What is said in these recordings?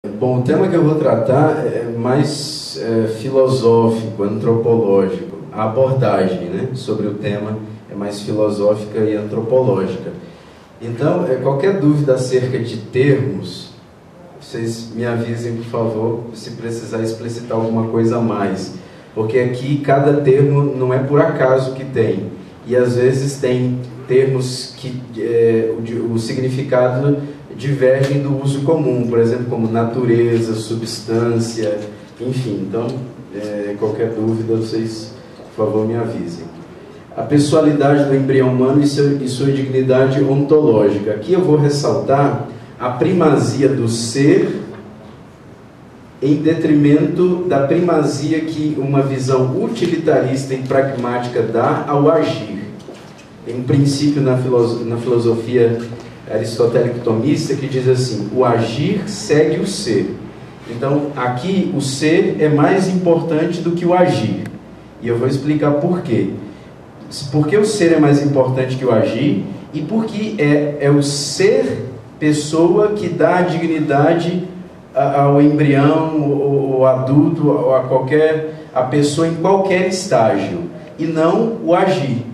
Bom, o tema que eu vou tratar é mais filosófico, antropológico. A abordagem, né, sobre o tema é mais filosófica e antropológica. Então, qualquer dúvida acerca de termos, vocês me avisem, por favor, se precisar explicitar alguma coisa a mais. Porque aqui cada termo não é por acaso que tem. E às vezes tem termos que o significado divergem do uso comum, por exemplo, como natureza, substância, enfim. Então, qualquer dúvida, vocês, por favor, me avisem. A pessoalidade do embrião humano e sua dignidade ontológica. Aqui eu vou ressaltar a primazia do ser em detrimento da primazia que uma visão utilitarista e pragmática dá ao agir. Tem um princípio na filosofia aristotélico-tomista que diz assim: o agir segue o ser. Então, aqui o ser é mais importante do que o agir. E eu vou explicar por quê. Porque o ser é mais importante que o agir e porque é o ser pessoa que dá a dignidade ao embrião, ou adulto, ou a pessoa em qualquer estágio, e não o agir.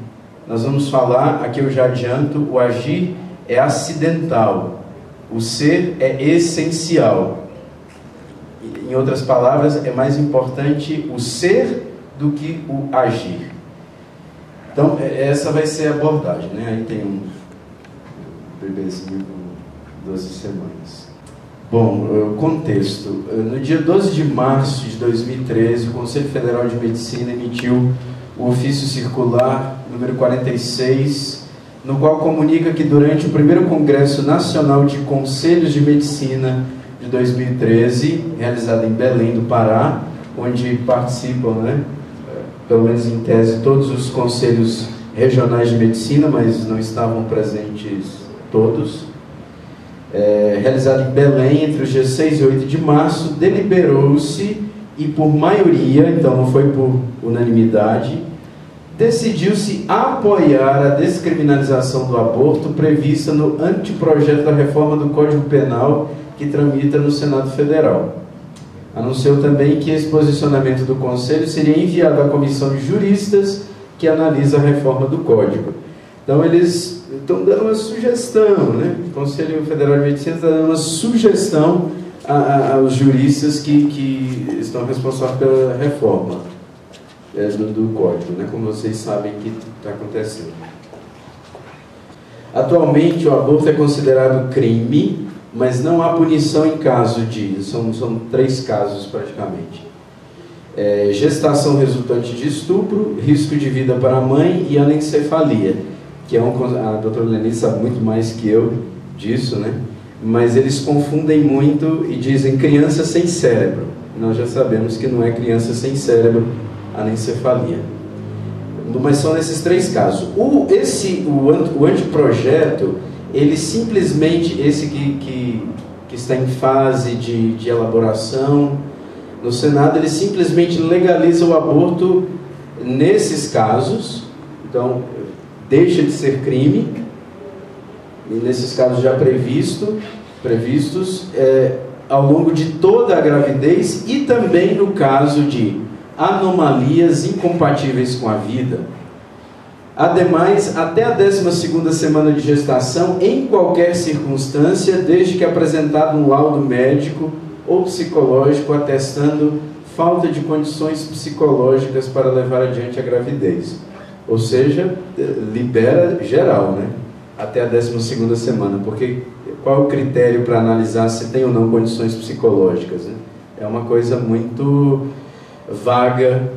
Nós vamos falar, aqui eu já adianto, o agir é acidental, o ser é essencial. Em outras palavras, é mais importante o ser do que o agir. Então, essa vai ser a abordagem, né? Aí tem um bebezinho com 12 semanas. Bom, contexto. No dia 12 de março de 2013, o Conselho Federal de Medicina emitiu o ofício circular número 46, no qual comunica que durante o primeiro Congresso Nacional de Conselhos de Medicina de 2013, realizado em Belém do Pará, onde participam, né, pelo menos em tese, todos os conselhos regionais de medicina, mas não estavam presentes todos, realizado em Belém entre os dias 6 e 8 de março, deliberou-se e por maioria, então não foi por unanimidade, decidiu-se apoiar a descriminalização do aborto prevista no anteprojeto da reforma do Código Penal que tramita no Senado Federal. Anunciou também que esse posicionamento do Conselho seria enviado à comissão de juristas que analisa a reforma do Código. Então eles estão dando uma sugestão, né? O Conselho Federal de Medicina está dando uma sugestão aos juristas que estão responsáveis pela reforma do Código, né? Como vocês sabem que está acontecendo. Atualmente o aborto é considerado crime, mas não há punição em caso de... São 3 casos praticamente. Gestação resultante de estupro, risco de vida para a mãe e anencefalia, que é a doutora Leni sabe muito mais que eu disso, né? Mas eles confundem muito e dizem criança sem cérebro. Nós já sabemos que não é criança sem cérebro, anencefalia. Mas são esses 3 casos. O anteprojeto, ele simplesmente, esse que está em fase de elaboração no Senado, ele simplesmente legaliza o aborto nesses casos. Então, deixa de ser crime, e nesses casos já previstos, ao longo de toda a gravidez e também no caso de anomalias incompatíveis com a vida. Ademais, até a 12ª semana de gestação, em qualquer circunstância, desde que apresentado um laudo médico ou psicológico atestando falta de condições psicológicas para levar adiante a gravidez. Ou seja, libera geral, né? Até a 12ª semana, porque qual é o critério para analisar se tem ou não condições psicológicas, né? É uma coisa muito vaga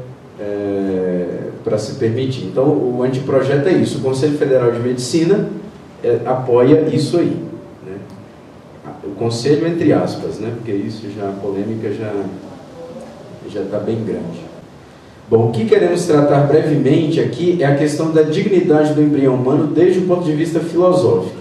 para se permitir. Então, o anteprojeto é isso. O Conselho Federal de Medicina apoia isso aí, né? O Conselho, entre aspas, né? Porque isso já, a polêmica já está bem grande. Bom, o que queremos tratar brevemente aqui é a questão da dignidade do embrião humano desde o ponto de vista filosófico,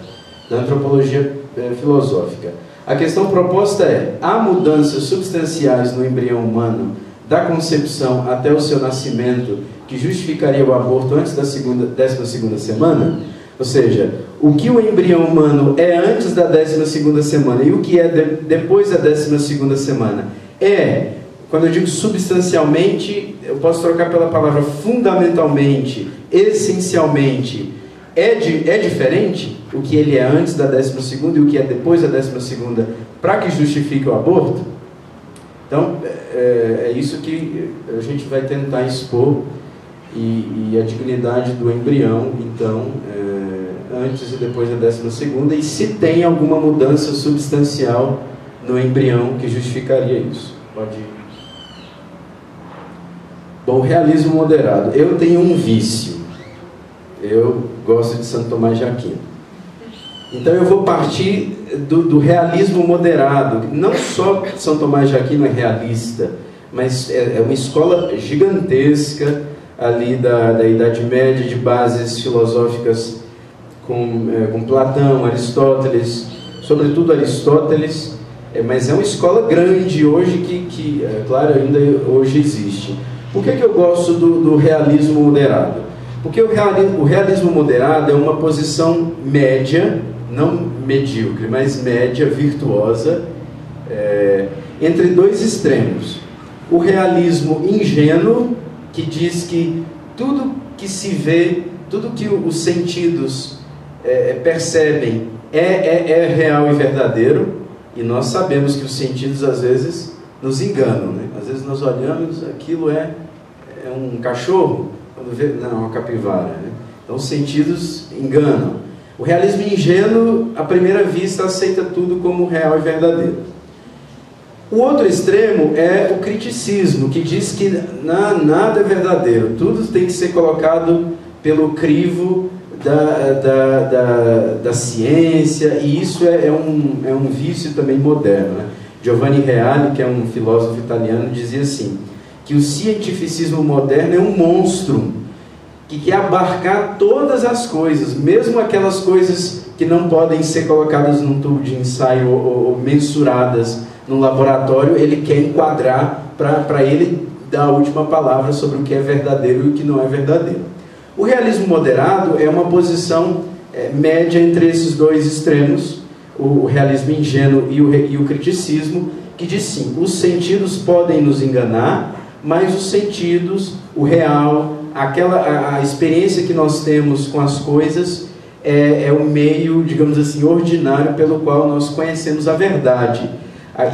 da antropologia filosófica. A questão proposta é: há mudanças substanciais no embrião humano da concepção até o seu nascimento que justificaria o aborto antes da 12ª semana? Ou seja, o que o embrião humano é antes da 12ª semana e o que é depois da 12ª semana quando eu digo substancialmente, eu posso trocar pela palavra fundamentalmente, essencialmente, é diferente o que ele é antes da 12ª e o que é depois da 12ª para que justifique o aborto? Então, é isso que a gente vai tentar expor e a dignidade do embrião, então, antes e depois da 12ª, e se tem alguma mudança substancial no embrião que justificaria isso. Pode ir. Bom, realismo moderado. Eu tenho um vício. Eu gosto de Santo Tomás de Aquino. Então eu vou partir do realismo moderado. Não só São Tomás de Aquino é realista, mas é uma escola gigantesca ali da Idade Média, de bases filosóficas com Platão, Aristóteles, sobretudo Aristóteles, mas é uma escola grande hoje que claro, ainda hoje existe. Por que eu gosto do realismo moderado? Porque o realismo moderado é uma posição média, não medíocre, mas média, virtuosa, entre dois extremos. O realismo ingênuo, que diz que tudo que se vê, tudo que os sentidos percebem é real e verdadeiro, e nós sabemos que os sentidos às vezes nos enganam, né? Às vezes nós olhamos, aquilo é um cachorro, quando vê, não, é uma capivara, né? Então os sentidos enganam. O realismo ingênuo, à primeira vista, aceita tudo como real e verdadeiro. O outro extremo é o criticismo, que diz que nada é verdadeiro, tudo tem que ser colocado pelo crivo da ciência, e isso é um vício também moderno, né? Giovanni Reale, que é um filósofo italiano, dizia assim, que o cientificismo moderno é um monstro que quer abarcar todas as coisas, mesmo aquelas coisas que não podem ser colocadas num tubo de ensaio ou mensuradas no laboratório, ele quer enquadrar para ele dar a última palavra sobre o que é verdadeiro e o que não é verdadeiro. O realismo moderado é uma posição média entre esses dois extremos, o realismo ingênuo e o criticismo, que diz sim, os sentidos podem nos enganar, mas os sentidos, o real, a experiência que nós temos com as coisas é o meio, digamos assim, ordinário pelo qual nós conhecemos a verdade.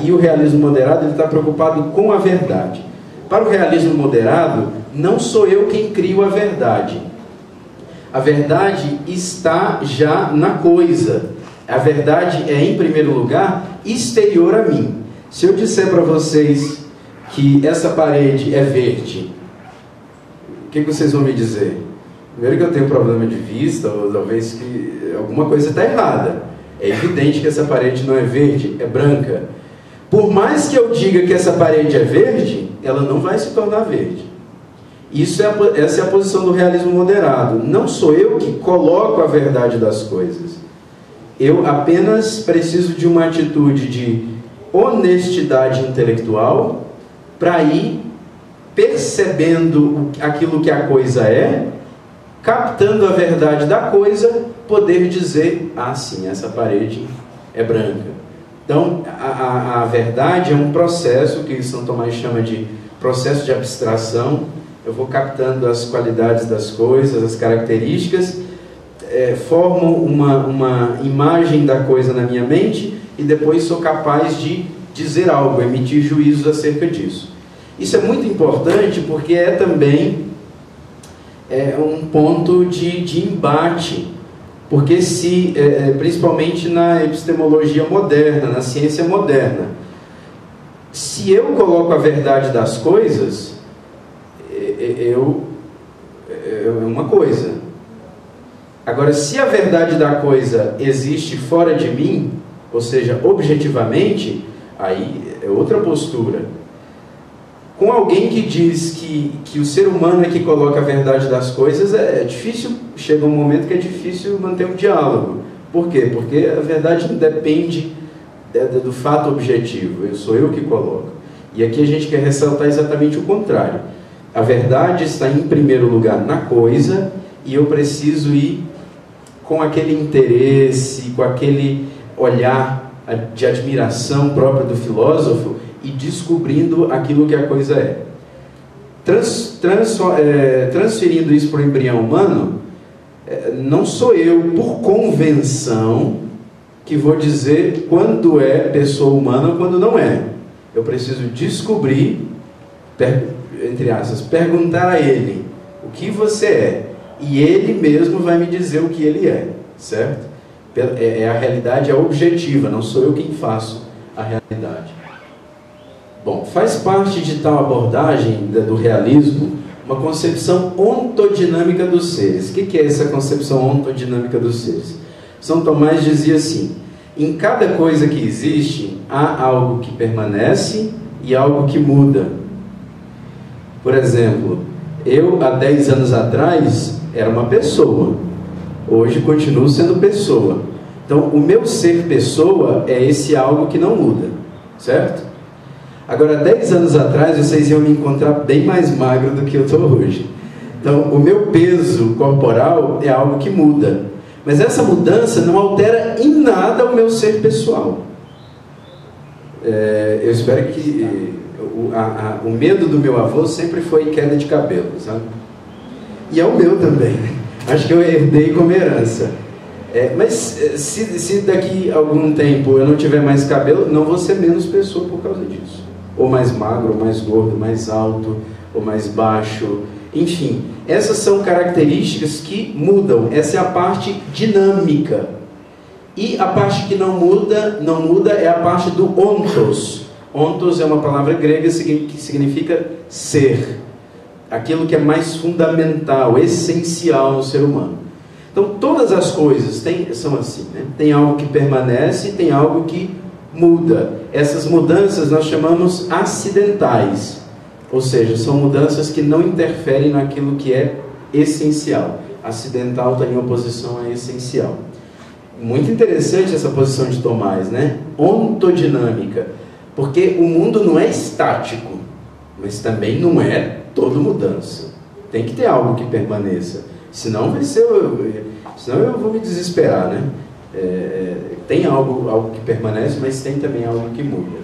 E o realismo moderado, ele está preocupado com a verdade. Para o realismo moderado, não sou eu quem crio a verdade. A verdade está já na coisa. A verdade é, em primeiro lugar, exterior a mim. Se eu disser para vocês que essa parede é verde, o que vocês vão me dizer? Primeiro que eu tenho problema de vista, ou talvez que alguma coisa está errada. É evidente que essa parede não é verde, é branca. Por mais que eu diga que essa parede é verde, ela não vai se tornar verde. Essa é a posição do realismo moderado. Não sou eu que coloco a verdade das coisas. Eu apenas preciso de uma atitude de honestidade intelectual para ir percebendo aquilo que a coisa é, captando a verdade da coisa, poder dizer, ah sim, essa parede é branca. Então, a verdade é um processo que São Tomás chama de processo de abstração. Eu vou captando as qualidades das coisas, as características, formo uma imagem da coisa na minha mente e depois sou capaz de dizer algo, emitir juízos acerca disso. Isso é muito importante porque é também um ponto de embate, porque principalmente na epistemologia moderna, na ciência moderna, se eu coloco a verdade das coisas, é uma coisa. Agora, se a verdade da coisa existe fora de mim, ou seja, objetivamente, aí é outra postura. Com alguém que diz que o ser humano é que coloca a verdade das coisas, é difícil, chega um momento que é difícil manter um diálogo. Por quê? Porque a verdade não depende do fato objetivo, sou eu que coloco. E aqui a gente quer ressaltar exatamente o contrário. A verdade está em primeiro lugar na coisa, e eu preciso ir com aquele interesse, com aquele olhar de admiração própria do filósofo e descobrindo aquilo que a coisa é. Transferindo isso para o embrião humano, não sou eu, por convenção, que vou dizer quando é pessoa humana ou quando não é. Eu preciso descobrir, entre aspas, perguntar a ele o que você é, e ele mesmo vai me dizer o que ele é, certo? A realidade é objetiva, não sou eu quem faço a realidade. Bom, faz parte de tal abordagem do realismo uma concepção ontodinâmica dos seres. O que é essa concepção ontodinâmica dos seres? São Tomás dizia assim: em cada coisa que existe, há algo que permanece e algo que muda. Por exemplo, eu há 10 anos atrás era uma pessoa, hoje continuo sendo pessoa. Então, o meu ser pessoa é esse algo que não muda, certo? Agora, 10 anos atrás, vocês iam me encontrar bem mais magro do que eu estou hoje. Então, o meu peso corporal é algo que muda. Mas essa mudança não altera em nada o meu ser pessoal. Eu espero que... O medo do meu avô sempre foi queda de cabelo, sabe? E é o meu também. Acho que eu herdei como herança. Mas se daqui a algum tempo eu não tiver mais cabelo, não vou ser menos pessoa por causa disso. Ou mais magro, ou mais gordo, mais alto, ou mais baixo. Enfim, essas são características que mudam. Essa é a parte dinâmica. E a parte que não muda é a parte do ontos. Ontos é uma palavra grega que significa ser. Aquilo que é mais fundamental, essencial no ser humano. Então, todas as coisas são assim, né? Tem algo que permanece, tem algo que muda. Essas mudanças nós chamamos acidentais. Ou seja, são mudanças que não interferem naquilo que é essencial. Acidental está em oposição a essencial. Muito interessante essa posição de Tomás, né? Ontodinâmica. Porque o mundo não é estático, mas também não é toda mudança. Tem que ter algo que permaneça. Senão eu vou me desesperar, né? Tem algo que permanece, mas tem também algo que muda.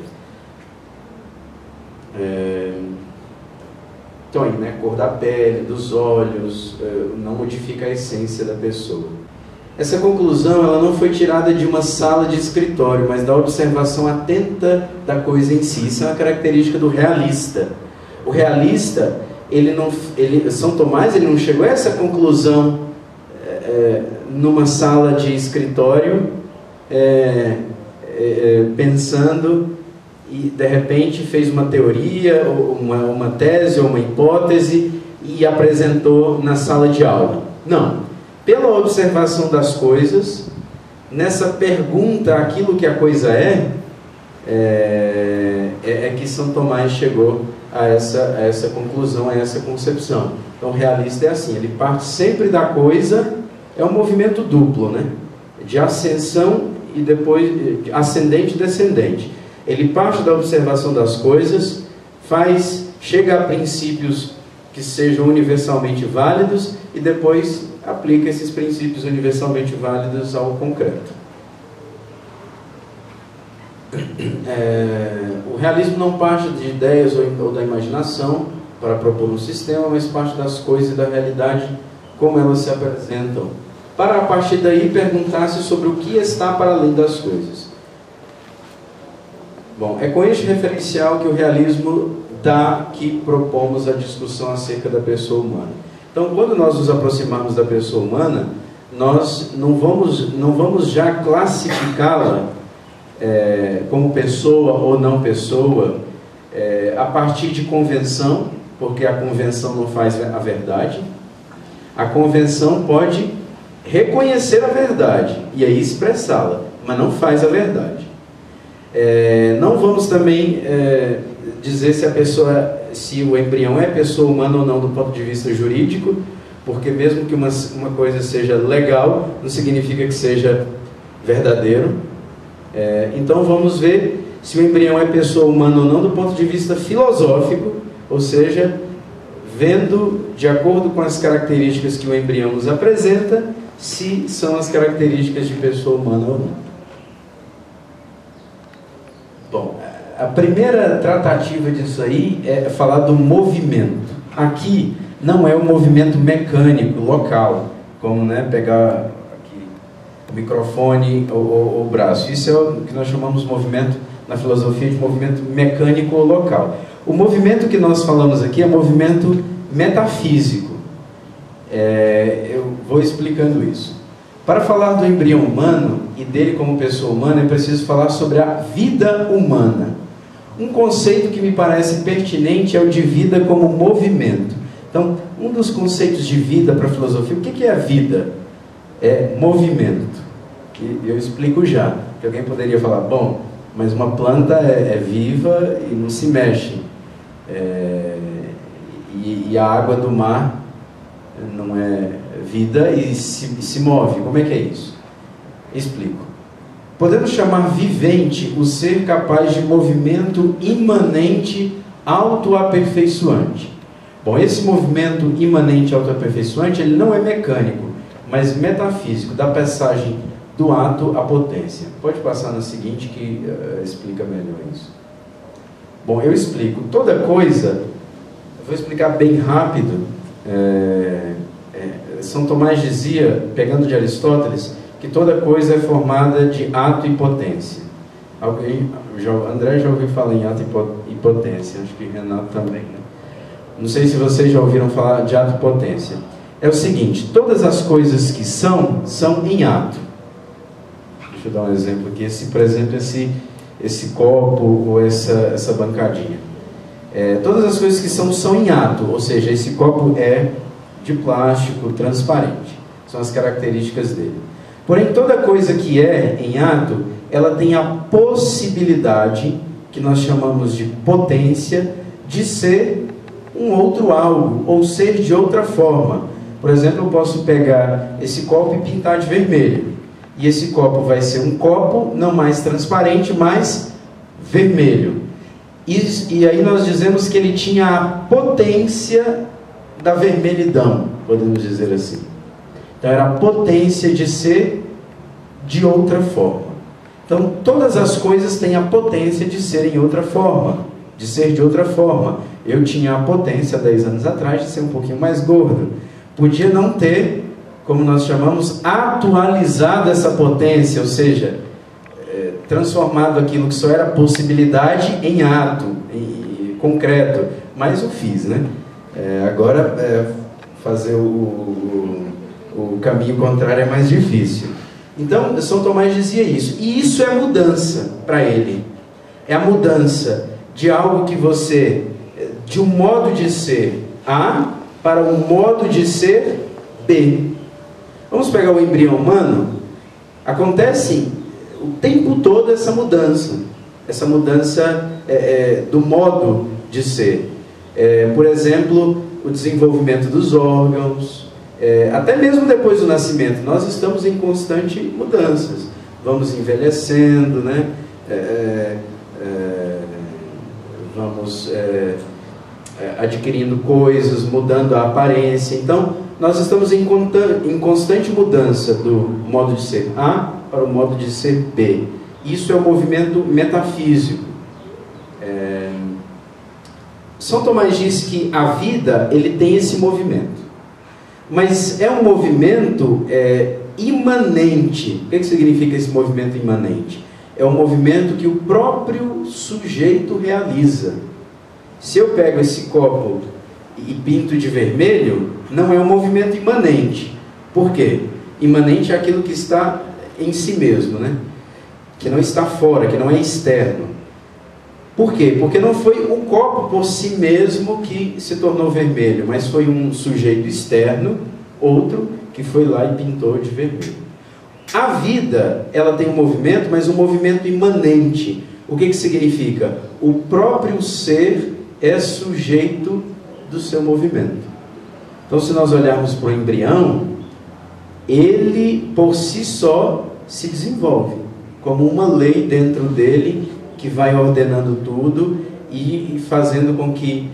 Então, né, cor da pele, dos olhos, não modifica a essência da pessoa. Essa conclusão ela não foi tirada de uma sala de escritório, mas da observação atenta da coisa em si. Isso é uma característica do realista. O realista, São Tomás ele não chegou a essa conclusão numa sala de escritório, pensando e de repente fez uma teoria, uma tese ou uma hipótese e apresentou na sala de aula. Não. Pela observação das coisas, nessa pergunta aquilo que a coisa é que São Tomás chegou a essa conclusão, a essa concepção. Então o realista é assim, ele parte sempre da coisa, é um movimento duplo, né? De ascensão e depois ascendente e descendente. Ele parte da observação das coisas, chega a princípios que sejam universalmente válidos e depois aplica esses princípios universalmente válidos ao concreto. O realismo não parte de ideias ou da imaginação para propor um sistema, mas parte das coisas e da realidade como elas se apresentam, para a partir daí perguntar-se sobre o que está para além das coisas. Bom, é com este referencial que o realismo dá que propomos a discussão acerca da pessoa humana. Então, quando nós nos aproximarmos da pessoa humana, nós não vamos já classificá-la como pessoa ou não pessoa a partir de convenção, porque a convenção não faz a verdade. A convenção pode reconhecer a verdade e aí expressá-la, mas não faz a verdade. Não vamos também dizer se o embrião é pessoa humana ou não do ponto de vista jurídico, porque mesmo que uma coisa seja legal, não significa que seja verdadeiro. Então vamos ver se o embrião é pessoa humana ou não do ponto de vista filosófico, ou seja, vendo de acordo com as características que o embrião nos apresenta, se são as características de pessoa humana ou não. Bom, a primeira tratativa disso aí é falar do movimento. Aqui não é um movimento mecânico, local, como, né, pegar aqui o microfone ou o braço. Isso é o que nós chamamos de movimento, na filosofia, de movimento mecânico ou local. O movimento que nós falamos aqui é movimento metafísico. Eu vou explicando isso. Para falar do embrião humano e dele como pessoa humana, é preciso falar sobre a vida humana. Um conceito que me parece pertinente é o de vida como movimento. Então, um dos conceitos de vida para a filosofia, o que é a vida? É movimento. Que eu explico já. Que alguém poderia falar, bom, mas uma planta é viva e não se mexe. E a água do mar não é vida e se move. Como é que é isso? Explico. Podemos chamar vivente o ser capaz de movimento imanente autoaperfeiçoante. Bom, esse movimento imanente autoaperfeiçoante, ele não é mecânico, mas metafísico, da passagem do ato à potência. Pode passar na seguinte que explica melhor isso. Bom, eu explico. Toda coisa, eu vou explicar bem rápido. São Tomás dizia, pegando de Aristóteles, que toda coisa é formada de ato e potência. André já ouviu falar em ato e potência, acho que Renato também, né? Não sei se vocês já ouviram falar de ato e potência. É o seguinte, todas as coisas que são em ato. Deixa eu dar um exemplo aqui. Por exemplo, esse copo ou essa bancadinha. Todas as coisas que são em ato, ou seja, esse copo é de plástico transparente. São as características dele. Porém, toda coisa que é em ato, ela tem a possibilidade, que nós chamamos de potência, de ser um outro algo, ou ser de outra forma. Por exemplo, eu posso pegar esse copo e pintar de vermelho. E esse copo vai ser um copo não mais transparente, mas vermelho. E aí nós dizemos que ele tinha a potência da vermelhidão, podemos dizer assim. Então era a potência de ser de outra forma. Então todas as coisas têm a potência de ser em outra forma, de ser de outra forma. Eu tinha a potência 10 anos atrás de ser um pouquinho mais gordo. Podia não ter, como nós chamamos, atualizado essa potência, ou seja, transformado aquilo que só era possibilidade em ato, em concreto. Mas eu fiz, né? Agora fazer o caminho contrário é mais difícil. Então, São Tomás dizia isso. E isso é mudança para ele. É a mudança de algo que você, de um modo de ser A para um modo de ser B. Vamos pegar o embrião humano. Acontece o tempo todo essa mudança do modo de ser. Por exemplo, o desenvolvimento dos órgãos, até mesmo depois do nascimento, nós estamos em constante mudanças. Vamos envelhecendo, né? Vamos adquirindo coisas, mudando a aparência. Então, nós estamos em constante mudança do modo de ser A para o modo de ser B. Isso é um movimento metafísico. São Tomás diz que a vida, ele tem esse movimento. Mas é um movimento imanente. O que significa esse movimento imanente? É um movimento que o próprio sujeito realiza. Se eu pego esse copo e pinto de vermelho, não é um movimento imanente. Por quê? Imanente é aquilo que está em si mesmo, né? Que não está fora, que não é externo. Por quê? Porque não foi o copo por si mesmo que se tornou vermelho, mas foi um sujeito externo, outro, que foi lá e pintou de vermelho. A vida, ela tem um movimento, mas um movimento imanente. O que significa? O próprio ser é sujeito do seu movimento. Então, se nós olharmos para o embrião, ele por si só se desenvolve, como uma lei dentro dele, que vai ordenando tudo e fazendo com que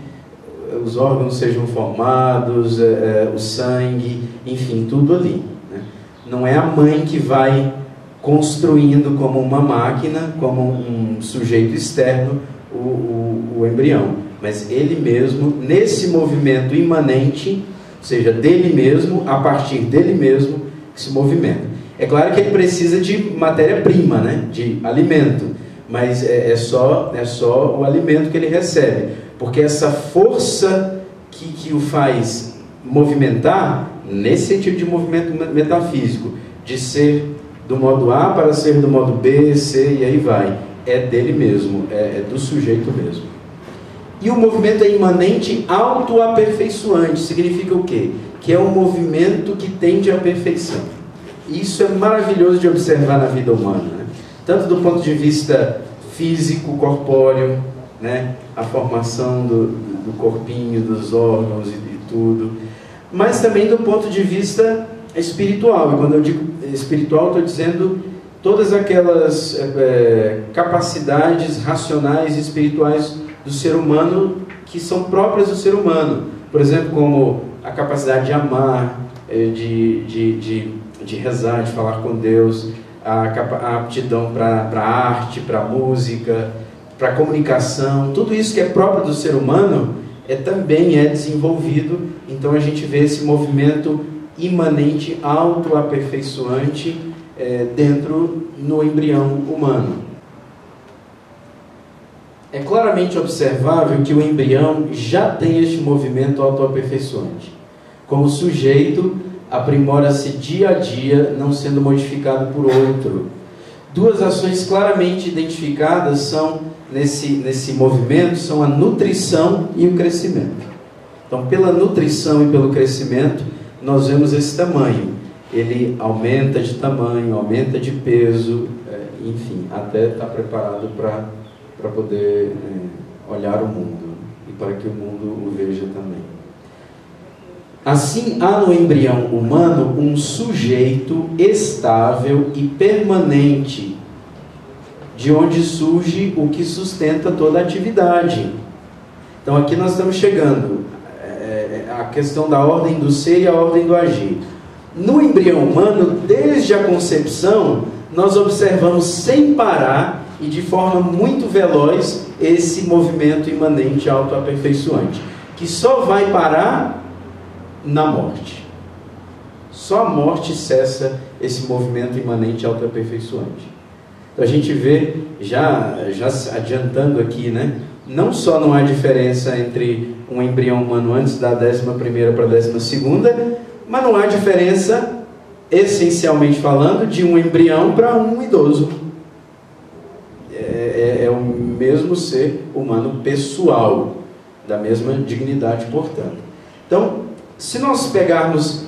os órgãos sejam formados, o sangue, enfim, tudo ali, né? Não é a mãe que vai construindo como uma máquina, como um sujeito externo, o embrião. Mas ele mesmo, nesse movimento imanente, ou seja, dele mesmo, a partir dele mesmo, que se movimenta. É claro que ele precisa de matéria-prima, né? De alimento, mas é só o alimento que ele recebe, porque essa força que o faz movimentar, nesse sentido de movimento metafísico, de ser do modo A para ser do modo B, C e aí vai, é dele mesmo, é do sujeito mesmo. E o movimento é imanente autoaperfeiçoante. Significa o quê? Que é um movimento que tende à perfeição. E isso é maravilhoso de observar na vida humana, né? Tanto do ponto de vista físico, corpóreo, né? A formação do corpinho, dos órgãos e tudo, mas também do ponto de vista espiritual. E quando eu digo espiritual, estou dizendo todas aquelas capacidades racionais e espirituais do ser humano que são próprias do ser humano. Por exemplo, como a capacidade de amar, de rezar, de falar com Deus, a aptidão para a arte, para a música, para a comunicação. Tudo isso que é próprio do ser humano também é desenvolvido. Então a gente vê esse movimento imanente, autoaperfeiçoante dentro no embrião humano. É claramente observável que o embrião já tem este movimento autoaperfeiçoante. Como sujeito, aprimora-se dia a dia, não sendo modificado por outro. Duas ações claramente identificadas são nesse movimento, são a nutrição e o crescimento. Então, pela nutrição e pelo crescimento, nós vemos esse tamanho. Ele aumenta de tamanho, aumenta de peso, enfim, até estar preparado para poder olhar o mundo e para que o mundo o veja também. Assim, há no embrião humano um sujeito estável e permanente, de onde surge o que sustenta toda a atividade. Então aqui nós estamos chegando à questão da ordem do ser e a ordem do agir. No embrião humano, desde a concepção, nós observamos sem parar e de forma muito veloz esse movimento imanente autoaperfeiçoante, que só vai parar na morte. Só a morte cessa esse movimento imanente autoaperfeiçoante. Então a gente vê, já adiantando aqui, né? Não só não há diferença entre um embrião humano antes da 11ª para a 12ª, mas não há diferença, essencialmente falando, de um embrião para um idoso. É o mesmo ser humano pessoal, da mesma dignidade, portanto. Então, se nós pegarmos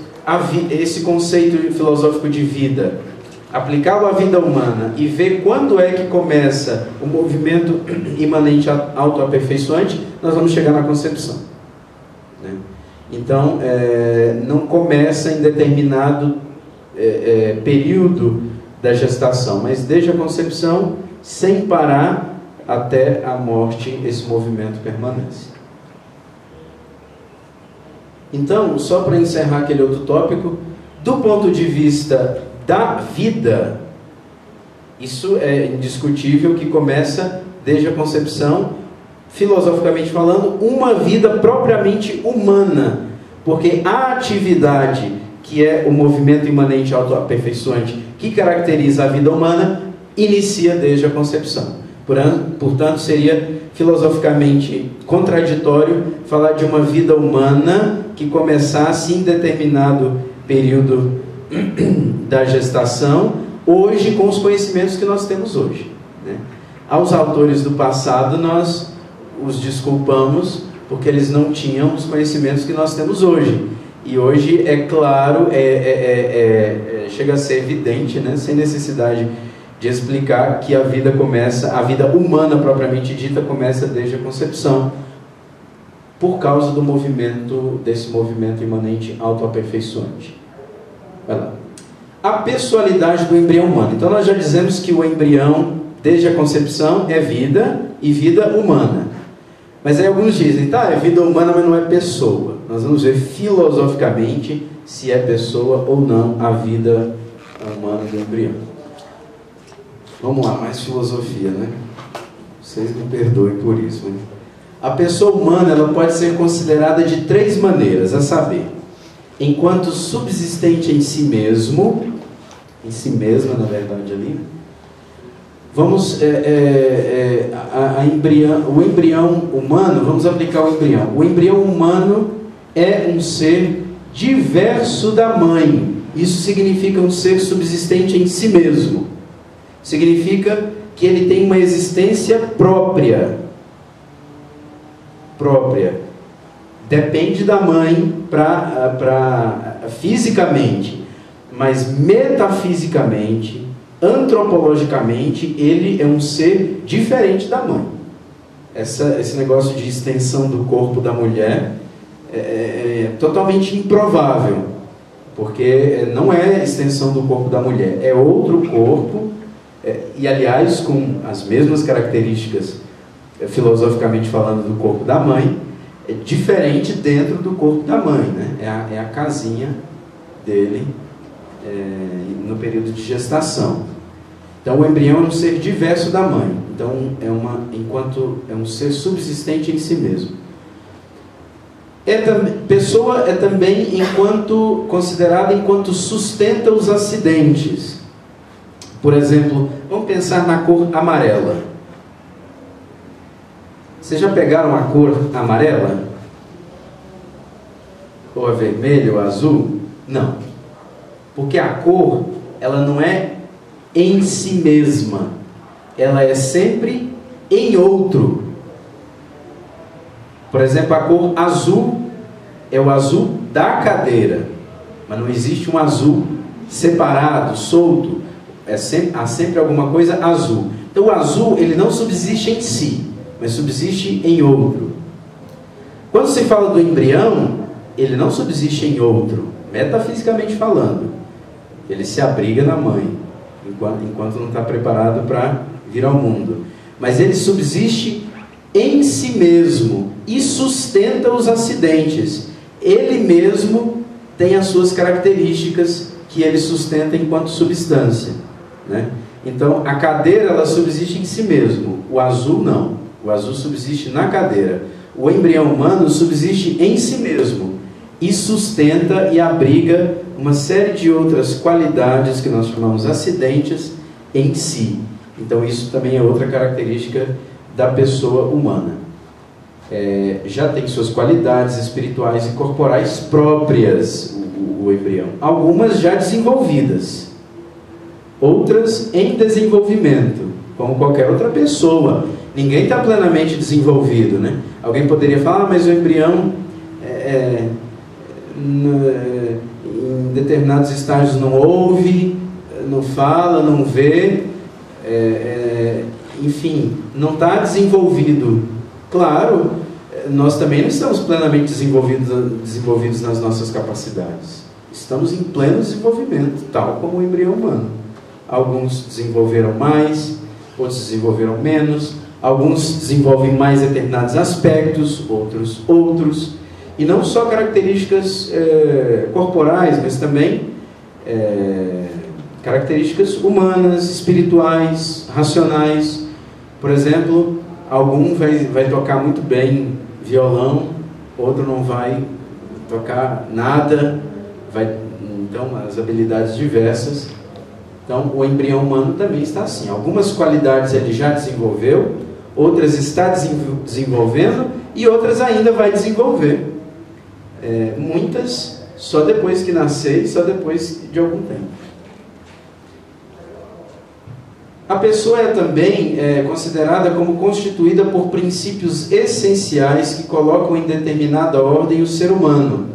esse conceito filosófico de vida, aplicá-lo à vida humana e ver quando é que começa o movimento imanente autoaperfeiçoante, nós vamos chegar na concepção, né? Então, não começa em determinado período da gestação, mas desde a concepção, sem parar até a morte, esse movimento permanece. Então, só para encerrar aquele outro tópico, do ponto de vista da vida, isso é indiscutível que começa desde a concepção, filosoficamente falando, uma vida propriamente humana, porque a atividade que é o movimento imanente autoaperfeiçoante que caracteriza a vida humana, inicia desde a concepção. Portanto, seria filosoficamente contraditório falar de uma vida humana que começasse em determinado período da gestação, hoje com os conhecimentos que nós temos hoje, né? Aos autores do passado nós os desculpamos porque eles não tinham os conhecimentos que nós temos hoje. E hoje é claro, chega a ser evidente, né? Sem necessidade de explicar, que a vida humana propriamente dita começa desde a concepção, por causa desse movimento imanente autoaperfeiçoante. Vai lá. A pessoalidade do embrião humano. Então nós já dizemos que o embrião, desde a concepção, é vida e vida humana. Mas aí alguns dizem, é vida humana, mas não é pessoa. Nós vamos ver filosoficamente se é pessoa ou não a vida humana do embrião. Vamos lá, mais filosofia, né? Vocês me perdoem por isso, né? A pessoa humana, ela pode ser considerada de 3 maneiras, a saber, enquanto subsistente em si mesmo, em si mesma, na verdade, ali. Vamos, o embrião humano, vamos aplicar o embrião. O embrião humano é um ser diverso da mãe. Isso significa um ser subsistente em si mesmo. Significa que ele tem uma existência própria. Depende da mãe fisicamente, mas metafisicamente, antropologicamente, ele é um ser diferente da mãe. Esse negócio de extensão do corpo da mulher é totalmente improvável, porque não é extensão do corpo da mulher, é outro corpo, e aliás com as mesmas características, filosoficamente falando, do corpo da mãe, é diferente dentro do corpo da mãe, né? É a casinha dele no período de gestação. Então o embrião é um ser diverso da mãe. Então enquanto é um ser subsistente em si mesmo. Pessoa é também considerada enquanto sustenta os acidentes. Por exemplo, vamos pensar na cor amarela. Vocês já pegaram a cor amarela? Ou a vermelha ou a azul? Não. Porque a cor, ela não é em si mesma. Ela é sempre em outro. Por exemplo, a cor azul é o azul da cadeira. Mas não existe um azul separado, solto. Há sempre alguma coisa azul. Então o azul, ele não subsiste em si, mas subsiste em outro. Quando se fala do embrião, ele não subsiste em outro, metafisicamente falando. Ele se abriga na mãe, enquanto não está preparado para vir ao mundo. Mas ele subsiste em si mesmo e sustenta os acidentes. Ele mesmo tem as suas características que ele sustenta enquanto substância, né? Então a cadeira, ela subsiste em si mesmo, o azul não. O azul subsiste na cadeira. O embrião humano subsiste em si mesmo e sustenta e abriga uma série de outras qualidades que nós chamamos acidentes em si. Então isso também é outra característica da pessoa humana. Já tem suas qualidades espirituais e corporais próprias, o embrião. Algumas já desenvolvidas, outras em desenvolvimento, como qualquer outra pessoa. Ninguém está plenamente desenvolvido, né? Alguém poderia falar, mas o embrião em determinados estágios não ouve, não fala, não vê, enfim, não está desenvolvido. Claro, nós também não estamos plenamente desenvolvidos nas nossas capacidades. Estamos em pleno desenvolvimento, tal como o embrião humano. Alguns desenvolveram mais, outros desenvolveram menos. Alguns desenvolvem mais determinados aspectos, outros. E não só características corporais, mas também características humanas, espirituais, racionais. Por exemplo, algum vai tocar muito bem violão, outro não vai tocar nada. Então, as habilidades diversas. Então, o embrião humano também está assim. Algumas qualidades ele já desenvolveu, outras está desenvolvendo e outras ainda vai desenvolver. Muitas só depois que nascer, só depois de algum tempo. A pessoa é também considerada como constituída por princípios essenciais que colocam em determinada ordem o ser humano.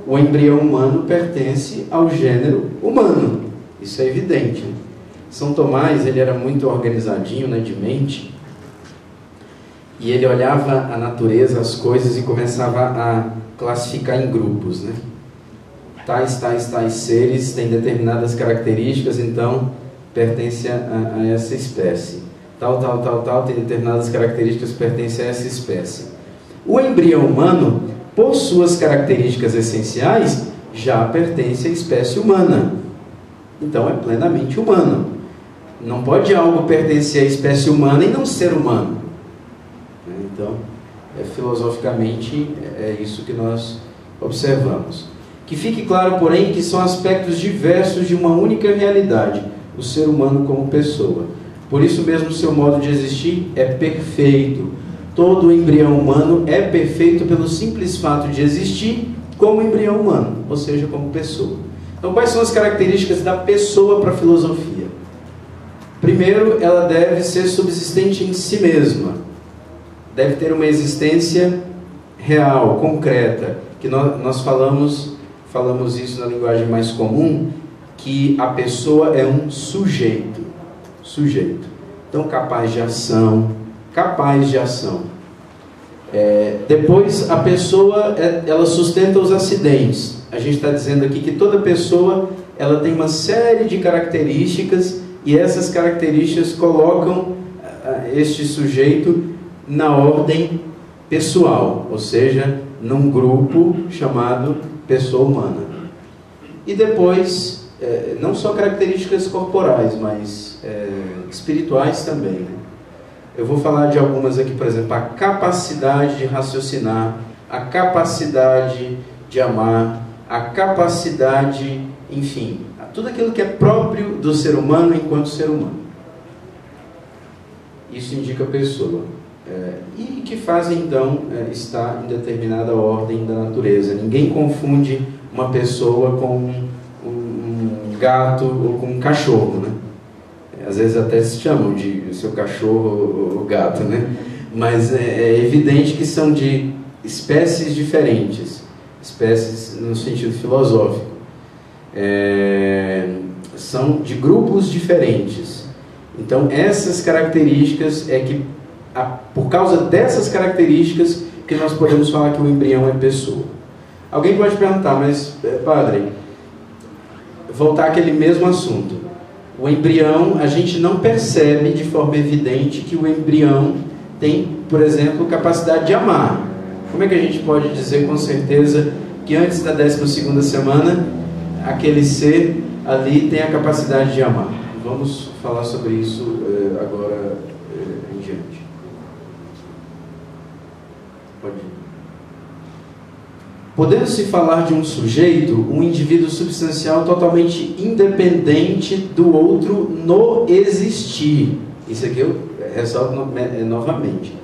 O embrião humano pertence ao gênero humano. Isso é evidente. São Tomás, ele era muito organizadinho, né, de mente. E ele olhava a natureza, as coisas e começava a classificar em grupos, né? Tais seres têm determinadas características, então pertence a essa espécie. Tal, tem determinadas características, pertence a essa espécie. O embrião humano, por suas características essenciais, já pertence à espécie humana. então é plenamente humano. Não pode algo pertencer à espécie humana e não ser humano. Então, filosoficamente, é isso que nós observamos. Que fique claro, porém, que são aspectos diversos de uma única realidade, o ser humano como pessoa. Por isso mesmo, seu modo de existir é perfeito. Todo o embrião humano é perfeito pelo simples fato de existir como embrião humano, ou seja, como pessoa. Então, quais são as características da pessoa para a filosofia? Primeiro, ela deve ser subsistente em si mesma. Deve ter uma existência real, concreta, que nós falamos isso na linguagem mais comum, que a pessoa é um sujeito. Então, capaz de ação. Depois, a pessoa, ela sustenta os acidentes. A gente está dizendo aqui que toda pessoa, ela tem uma série de características, e essas características colocam este sujeito na ordem pessoal, ou seja, num grupo chamado pessoa humana. E depois, não só características corporais, mas espirituais também, né? Eu vou falar de algumas aqui, por exemplo, a capacidade de raciocinar, a capacidade de amar, a capacidade, enfim, tudo aquilo que é próprio do ser humano enquanto ser humano. Isso indica a pessoa. E que faz, então, estar em determinada ordem da natureza. Ninguém confunde uma pessoa com um gato ou com um cachorro, né? Às vezes até se chamam de seu cachorro ou gato, né? Mas é evidente que são de espécies diferentes, espécies no sentido filosófico. São de grupos diferentes. Então, essas características por causa dessas características que nós podemos falar que o embrião é pessoa. Alguém pode perguntar, mas padre, voltar àquele mesmo assunto. O embrião, a gente não percebe de forma evidente que o embrião tem, por exemplo, capacidade de amar. Como é que a gente pode dizer com certeza que antes da 12ª semana, aquele ser ali tem a capacidade de amar? Vamos falar sobre isso agora em diante. Pode ir. Podendo-se falar de um sujeito, um indivíduo substancial totalmente independente do outro no existir. Isso aqui eu ressalto novamente.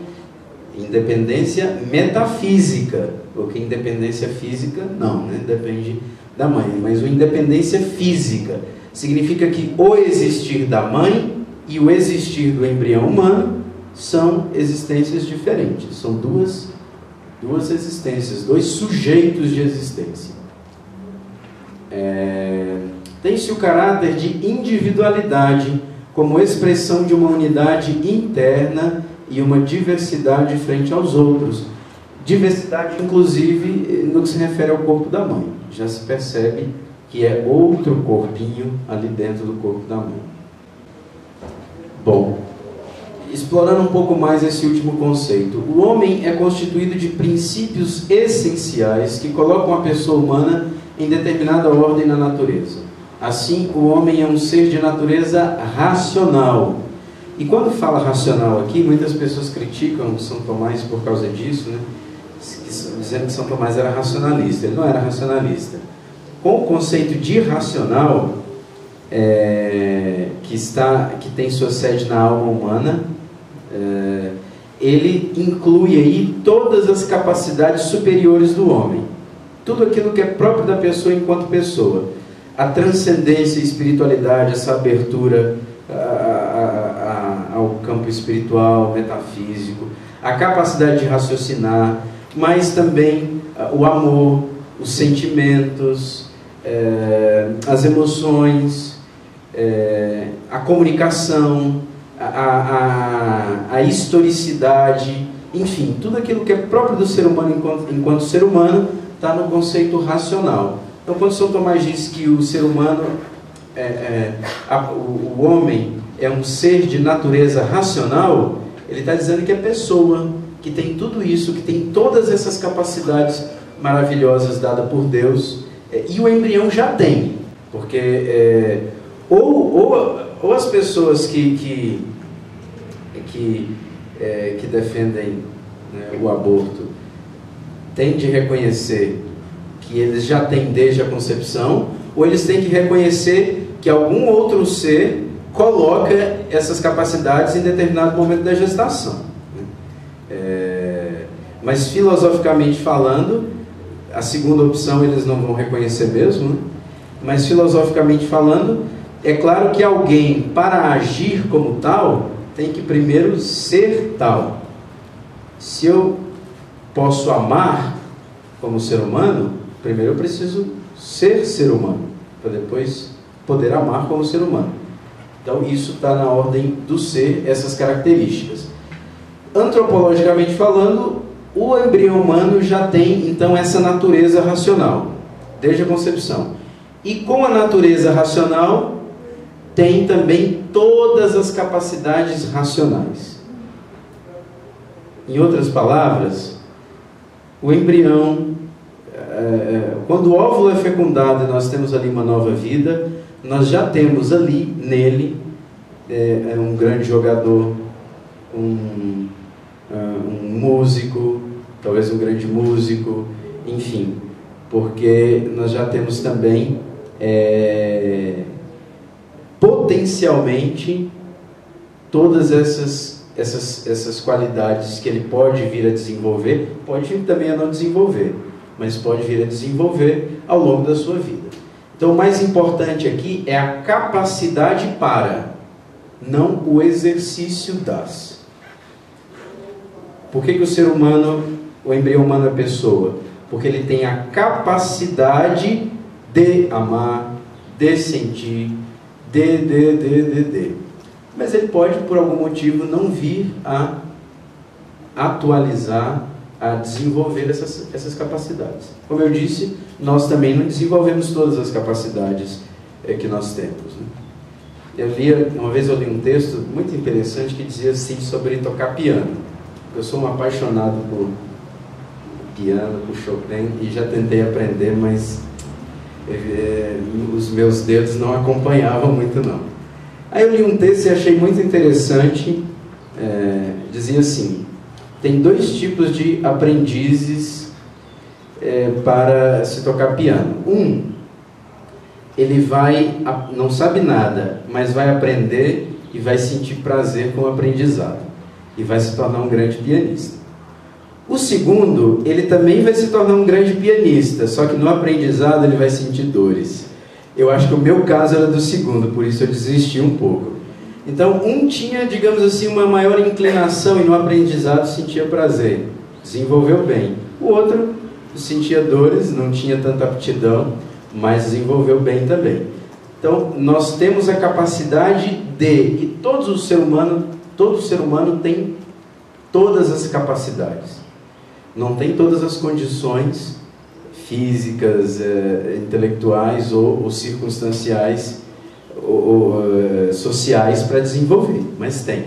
Independência metafísica, porque independência física não, né? Depende da mãe. Mas a independência física significa que o existir da mãe e o existir do embrião humano são existências diferentes. São duas existências, dois sujeitos de existência. Tem-se o caráter de individualidade como expressão de uma unidade interna e uma diversidade frente aos outros. Diversidade, inclusive, no que se refere ao corpo da mãe. Já se percebe que é outro corpinho ali dentro do corpo da mãe. Bom, explorando um pouco mais esse último conceito, o homem é constituído de princípios essenciais que colocam a pessoa humana em determinada ordem na natureza. Assim, o homem é um ser de natureza racional. E quando fala racional aqui, muitas pessoas criticam São Tomás por causa disso, né? Dizendo que São Tomás era racionalista. Ele não era racionalista. Com o conceito de racional, que tem sua sede na alma humana, ele inclui aí todas as capacidades superiores do homem. Tudo aquilo que é próprio da pessoa enquanto pessoa. A transcendência, a espiritualidade, essa abertura ao campo espiritual, metafísico, a capacidade de raciocinar, mas também o amor, os sentimentos, as emoções, a comunicação, a historicidade, enfim, tudo aquilo que é próprio do ser humano enquanto ser humano está no conceito racional. Então, quando São Tomás diz que o ser humano, o homem é um ser de natureza racional, ele está dizendo que é pessoa, que tem tudo isso, que tem todas essas capacidades maravilhosas dadas por Deus, e o embrião já tem, porque Ou as pessoas que defendem, né, o aborto têm de reconhecer que eles já têm desde a concepção, ou eles têm que reconhecer que algum outro ser coloca essas capacidades em determinado momento da gestação. Mas filosoficamente falando, a segunda opção eles não vão reconhecer mesmo, né? Mas filosoficamente falando, é claro que alguém, para agir como tal, tem que primeiro ser tal. Se eu posso amar como ser humano, primeiro eu preciso ser humano, para depois poder amar como ser humano. Então isso está na ordem do ser, essas características. Antropologicamente falando, o embrião humano já tem então essa natureza racional, desde a concepção. E com a natureza racional, tem também todas as capacidades racionais. Em outras palavras, o embrião, quando o óvulo é fecundado e nós temos ali uma nova vida, nós já temos ali, nele, um grande jogador, um músico, talvez um grande músico, enfim, porque nós já temos também potencialmente todas essas qualidades que ele pode vir a desenvolver, pode vir também a não desenvolver, mas pode vir a desenvolver ao longo da sua vida. Então o mais importante aqui é a capacidade para, não o exercício das. Por que o ser humano, o embrião humano é pessoa? Porque ele tem a capacidade de amar, de sentir, de. Mas ele pode, por algum motivo, não vir a atualizar, a desenvolver essas capacidades. Como eu disse, nós também não desenvolvemos todas as capacidades que nós temos, né? Uma vez eu li um texto muito interessante que dizia assim sobre tocar piano. Eu sou um apaixonado por piano, por Chopin, e já tentei aprender, mas os meus dedos não acompanhavam muito não. Aí eu li um texto e achei muito interessante, dizia assim: tem dois tipos de aprendizes para se tocar piano. Ele não sabe nada, mas vai aprender e vai sentir prazer com o aprendizado, e vai se tornar um grande pianista. O segundo, ele também vai se tornar um grande pianista, só que no aprendizado ele vai sentir dores. Eu acho que o meu caso era do segundo, por isso eu desisti um pouco. Então, um tinha, digamos assim, uma maior inclinação e no aprendizado sentia prazer, desenvolveu bem. O outro sentia dores, não tinha tanta aptidão, mas desenvolveu bem também. Então, nós temos a capacidade e todo ser humano tem todas as capacidades. Não tem todas as condições físicas, intelectuais ou circunstanciais ou sociais para desenvolver, mas tem.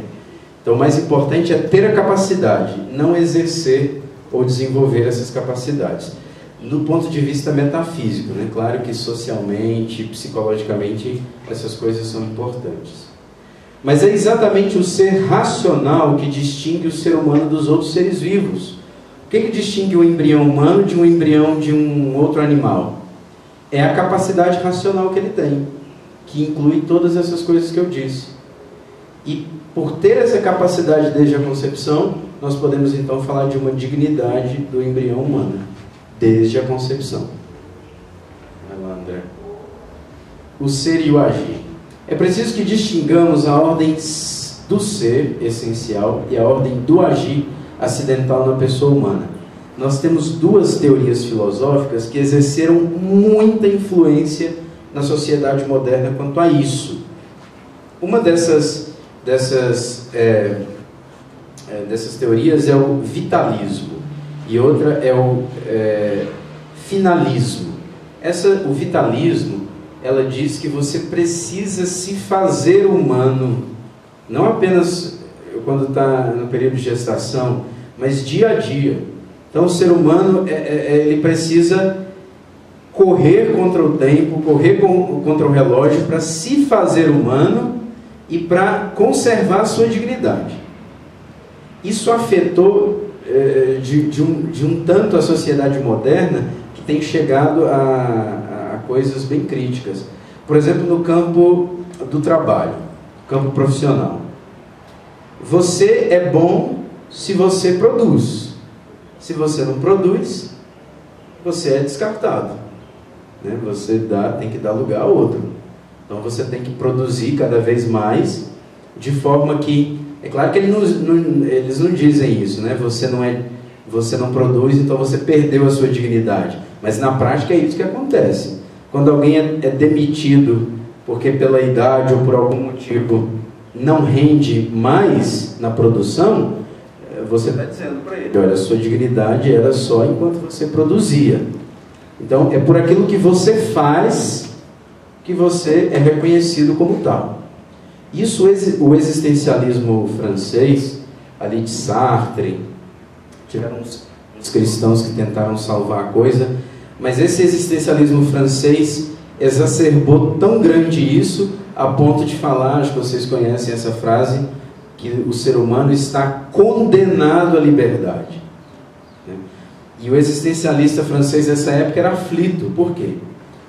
Então o mais importante é ter a capacidade, não exercer ou desenvolver essas capacidades. Do ponto de vista metafísico, né? Claro que socialmente, psicologicamente, essas coisas são importantes. Mas é exatamente o ser racional que distingue o ser humano dos outros seres vivos. O que distingue o embrião humano de um embrião de um outro animal? É a capacidade racional que ele tem, que inclui todas essas coisas que eu disse. E por ter essa capacidade desde a concepção, nós podemos então falar de uma dignidade do embrião humano, desde a concepção. Vai lá, André. O ser e o agir. É preciso que distingamos a ordem do ser essencial e a ordem do agir acidental na pessoa humana. Nós temos duas teorias filosóficas que exerceram muita influência na sociedade moderna quanto a isso. Uma dessas teorias é o vitalismo e outra é o finalismo. O vitalismo, ela diz que você precisa se fazer humano, não apenas quando está no período de gestação, mas dia a dia. Então o ser humano ele precisa correr contra o tempo, correr contra o relógio para se fazer humano e para conservar a sua dignidade. Isso afetou de um tanto a sociedade moderna, que tem chegado a coisas bem críticas. Por exemplo, no campo do trabalho, campo profissional. Você é bom se você produz. Se você não produz, você é descartado, né? Você tem que dar lugar a outro. Então você tem que produzir cada vez mais, de forma que... É claro que eles não dizem isso, né? Você não produz, então você perdeu a sua dignidade. Mas na prática é isso que acontece. Quando alguém é demitido porque pela idade ou por algum motivo não rende mais na produção, você está dizendo para ele: olha, a sua dignidade era só enquanto você produzia. Então é por aquilo que você faz que você é reconhecido como tal. Isso, o existencialismo francês, ali de Sartre, tiveram uns cristãos que tentaram salvar a coisa, mas esse existencialismo francês exacerbou tão grande isso, a ponto de falar, acho que vocês conhecem essa frase, que o ser humano está condenado à liberdade. E o existencialista francês nessa época era aflito. Por quê?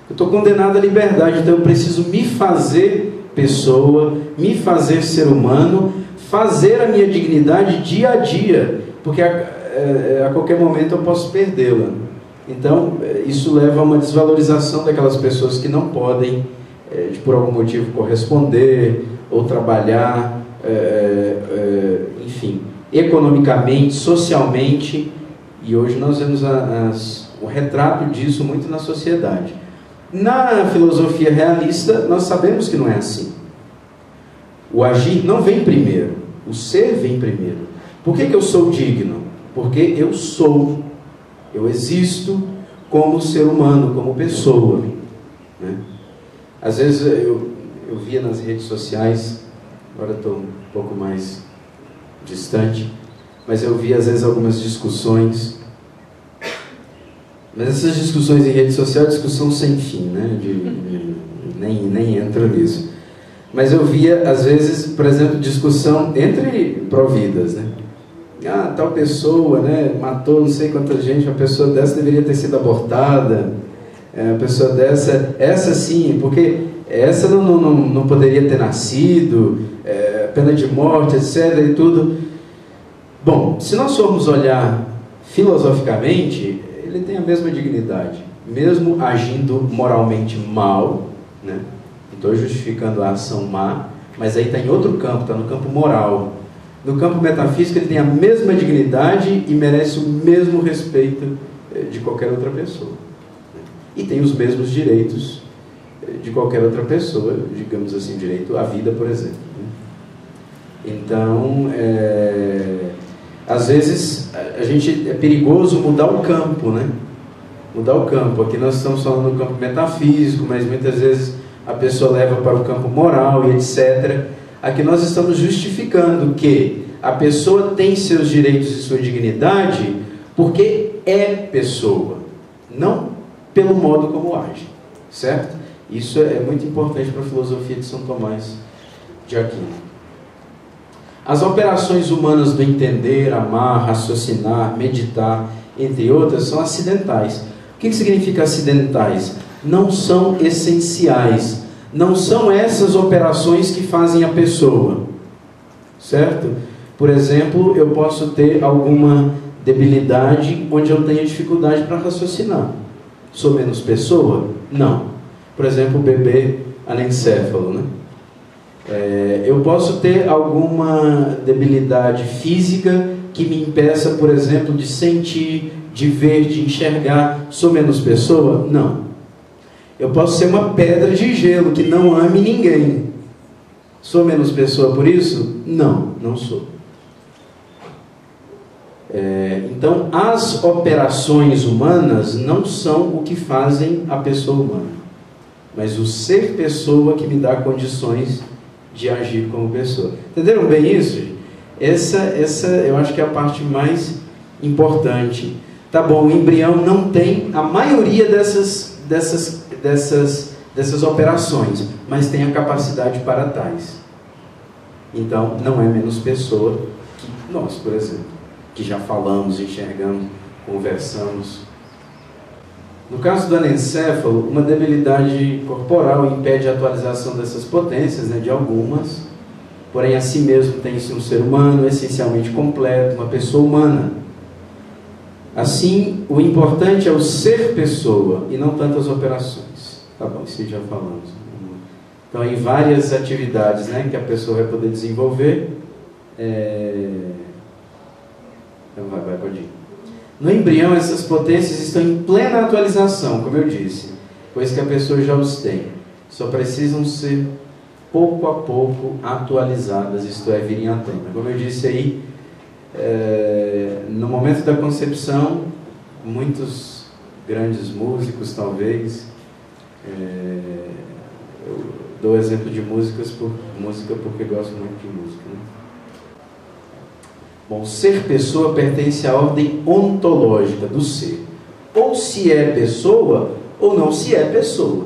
Eu estou condenado à liberdade, então eu preciso me fazer pessoa, me fazer ser humano, fazer a minha dignidade dia a dia, porque a qualquer momento eu posso perdê-la. Então isso leva a uma desvalorização daquelas pessoas que não podem, por algum motivo, corresponder ou trabalhar, enfim, economicamente, socialmente. E hoje nós vemos o retrato disso muito na sociedade. Na filosofia realista, nós sabemos que não é assim. O agir não vem primeiro, o ser vem primeiro. Por que eu sou digno? Porque eu sou, eu existo como ser humano, como pessoa, né? Às vezes eu via nas redes sociais, agora estou um pouco mais distante, mas eu via às vezes algumas discussões. Mas essas discussões em rede social é discussão sem fim, né? Nem entro nisso. Mas eu via, às vezes, por exemplo, discussão entre providas, né? Ah, tal pessoa, né, matou não sei quanta gente, uma pessoa dessa deveria ter sido abortada, uma pessoa dessa, essa sim, porque essa não poderia ter nascido, pena de morte, etc. e tudo. Bom, se nós formos olhar filosoficamente, ele tem a mesma dignidade, mesmo agindo moralmente mal, né? Não estou justificando a ação má, mas aí está em outro campo, está no campo moral. No campo metafísico ele tem a mesma dignidade e merece o mesmo respeito de qualquer outra pessoa. E tem os mesmos direitos de qualquer outra pessoa, digamos assim, direito à vida, por exemplo. Então, às vezes é perigoso mudar o campo, né? Mudar o campo. Aqui nós estamos falando do campo metafísico, mas muitas vezes a pessoa leva para o campo moral e etc. Aqui nós estamos justificando que a pessoa tem seus direitos e sua dignidade porque é pessoa, não pelo modo como age, certo? Isso é muito importante para a filosofia de São Tomás de Aquino. As operações humanas do entender, amar, raciocinar, meditar, entre outras, são acidentais. O que significa acidentais? Não são essenciais. Não são essas operações que fazem a pessoa, certo? Por exemplo, eu posso ter alguma debilidade onde eu tenho dificuldade para raciocinar. Sou menos pessoa? Não. Por exemplo, o bebê anencéfalo, né? Eu posso ter alguma debilidade física que me impeça, por exemplo, de sentir, de ver, de enxergar. Sou menos pessoa? Não. Eu posso ser uma pedra de gelo que não ame ninguém. Sou menos pessoa por isso? Não, não sou. Então, as operações humanas não são o que fazem a pessoa humana, mas o ser pessoa que me dá condições de agir como pessoa. Entenderam bem isso? Essa eu acho que é a parte mais importante. Tá bom, o embrião não tem a maioria dessas operações, mas tem a capacidade para tais. Então, não é menos pessoa que nós, por exemplo, que já falamos, enxergamos, conversamos. No caso do anencéfalo, uma debilidade corporal impede a atualização dessas potências, né, de algumas, porém, a si mesmo tem-se um ser humano essencialmente completo, uma pessoa humana. Assim, o importante é o ser pessoa e não tanto as operações. Tá bom, isso já falamos. Então, em várias atividades, né, que a pessoa vai poder desenvolver. Pode ir. No embrião, essas potências estão em plena atualização, como eu disse, pois que a pessoa já os tem. Só precisam ser pouco a pouco atualizadas, isto é, virem à tona. Como eu disse aí, no momento da concepção, muitos grandes músicos, talvez, eu dou exemplo de música porque gosto muito de música, né? Bom, ser pessoa pertence à ordem ontológica do ser. Ou se é pessoa, ou não se é pessoa.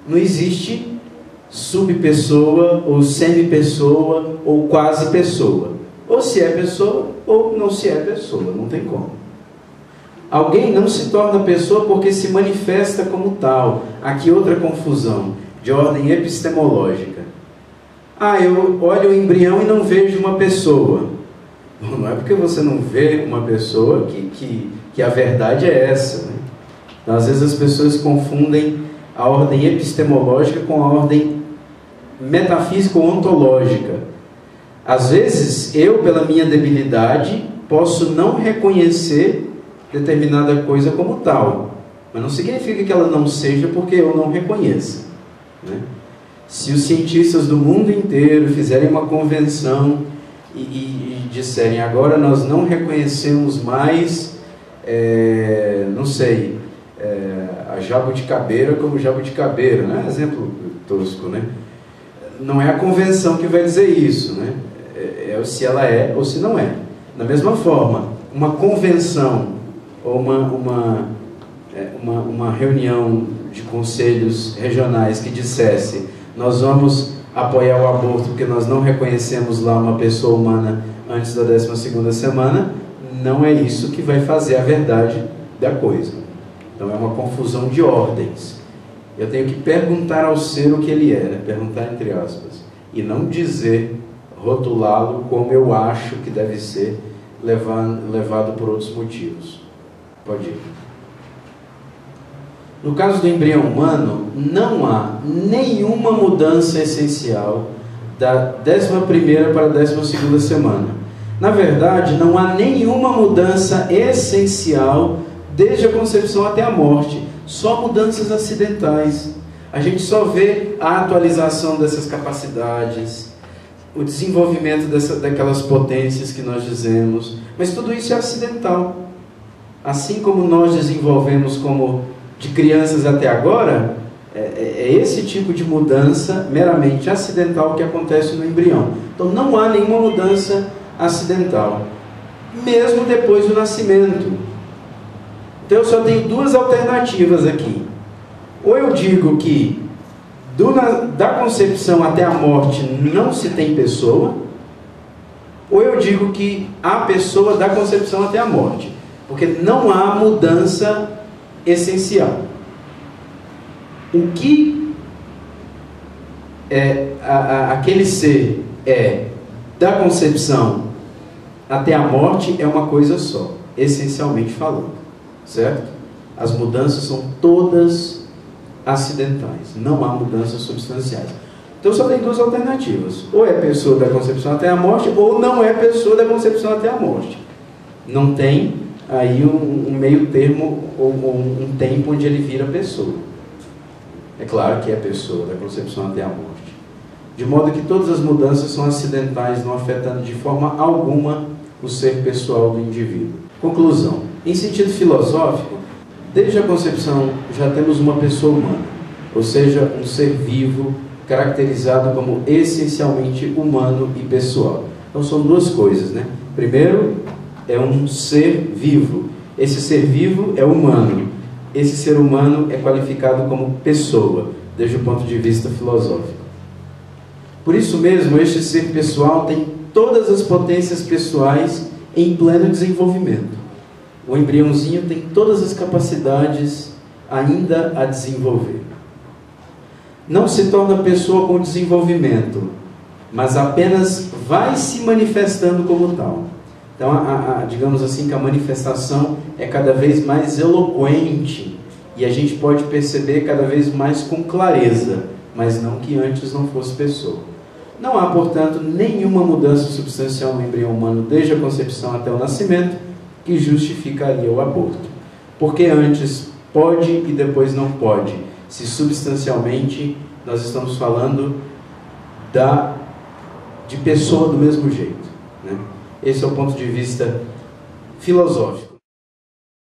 Não existe subpessoa, ou semipessoa, ou quase pessoa. Ou se é pessoa, ou não se é pessoa. Não tem como. Alguém não se torna pessoa porque se manifesta como tal. Aqui outra confusão, de ordem epistemológica. Eu olho o embrião e não vejo uma pessoa. Não é porque você não vê uma pessoa que a verdade é essa, né? Então, às vezes as pessoas confundem a ordem epistemológica com a ordem metafísica ou ontológica. Às vezes, eu, pela minha debilidade, posso não reconhecer determinada coisa como tal, mas não significa que ela não seja porque eu não reconheça, né? Se os cientistas do mundo inteiro fizerem uma convenção e disserem, agora nós não reconhecemos mais, a jabuticabeira como jabuticabeira, né? Exemplo tosco, né? Não é a convenção que vai dizer isso, né? É se ela é ou se não é. Da mesma forma, uma convenção ou uma reunião de conselhos regionais que dissesse, nós vamos apoiar o aborto porque nós não reconhecemos lá uma pessoa humana antes da 12ª semana, não é isso que vai fazer a verdade da coisa. Então é uma confusão de ordens. Eu tenho que perguntar ao ser o que ele é, né? Perguntar entre aspas, e não dizer, rotulá-lo como eu acho que deve ser, levado por outros motivos. Pode ir. No caso do embrião humano, não há nenhuma mudança essencial da 11ª para a 12ª semana. Na verdade, não há nenhuma mudança essencial desde a concepção até a morte. Só mudanças acidentais. A gente só vê a atualização dessas capacidades, o desenvolvimento daquelas potências que nós dizemos. Mas tudo isso é acidental. Assim como nós desenvolvemos como de crianças até agora, é esse tipo de mudança meramente acidental que acontece no embrião. Então não há nenhuma mudança acidental, mesmo depois do nascimento. Então eu só tenho duas alternativas aqui. Ou eu digo que da concepção até a morte não se tem pessoa, ou eu digo que há pessoa da concepção até a morte, porque não há mudança essencial. O que aquele ser é da concepção até a morte é uma coisa só, essencialmente falando, certo? As mudanças são todas acidentais, não há mudanças substanciais. Então só tem duas alternativas: ou é pessoa da concepção até a morte, ou não é pessoa da concepção até a morte. Não tem aí um meio termo ou um tempo onde ele vira pessoa. É claro que é pessoa da concepção até a morte. De modo que todas as mudanças são acidentais, não afetando de forma alguma o ser pessoal do indivíduo. Conclusão. Em sentido filosófico, desde a concepção já temos uma pessoa humana, ou seja, um ser vivo, caracterizado como essencialmente humano e pessoal. Então são duas coisas, né? Primeiro, é um ser vivo. Esse ser vivo é humano. esse ser humano é qualificado como pessoa, desde o ponto de vista filosófico. Por isso mesmo, este ser pessoal tem todas as potências pessoais em pleno desenvolvimento. O embriãozinho tem todas as capacidades ainda a desenvolver. Não se torna pessoa com desenvolvimento, mas apenas vai se manifestando como tal. Então, digamos assim, que a manifestação é cada vez mais eloquente e a gente pode perceber cada vez mais com clareza, mas não que antes não fosse pessoa. Não há, portanto, nenhuma mudança substancial no embrião humano desde a concepção até o nascimento que justificaria o aborto. Porque antes pode e depois não pode, se substancialmente nós estamos falando de pessoa do mesmo jeito, né? Esse é o ponto de vista filosófico.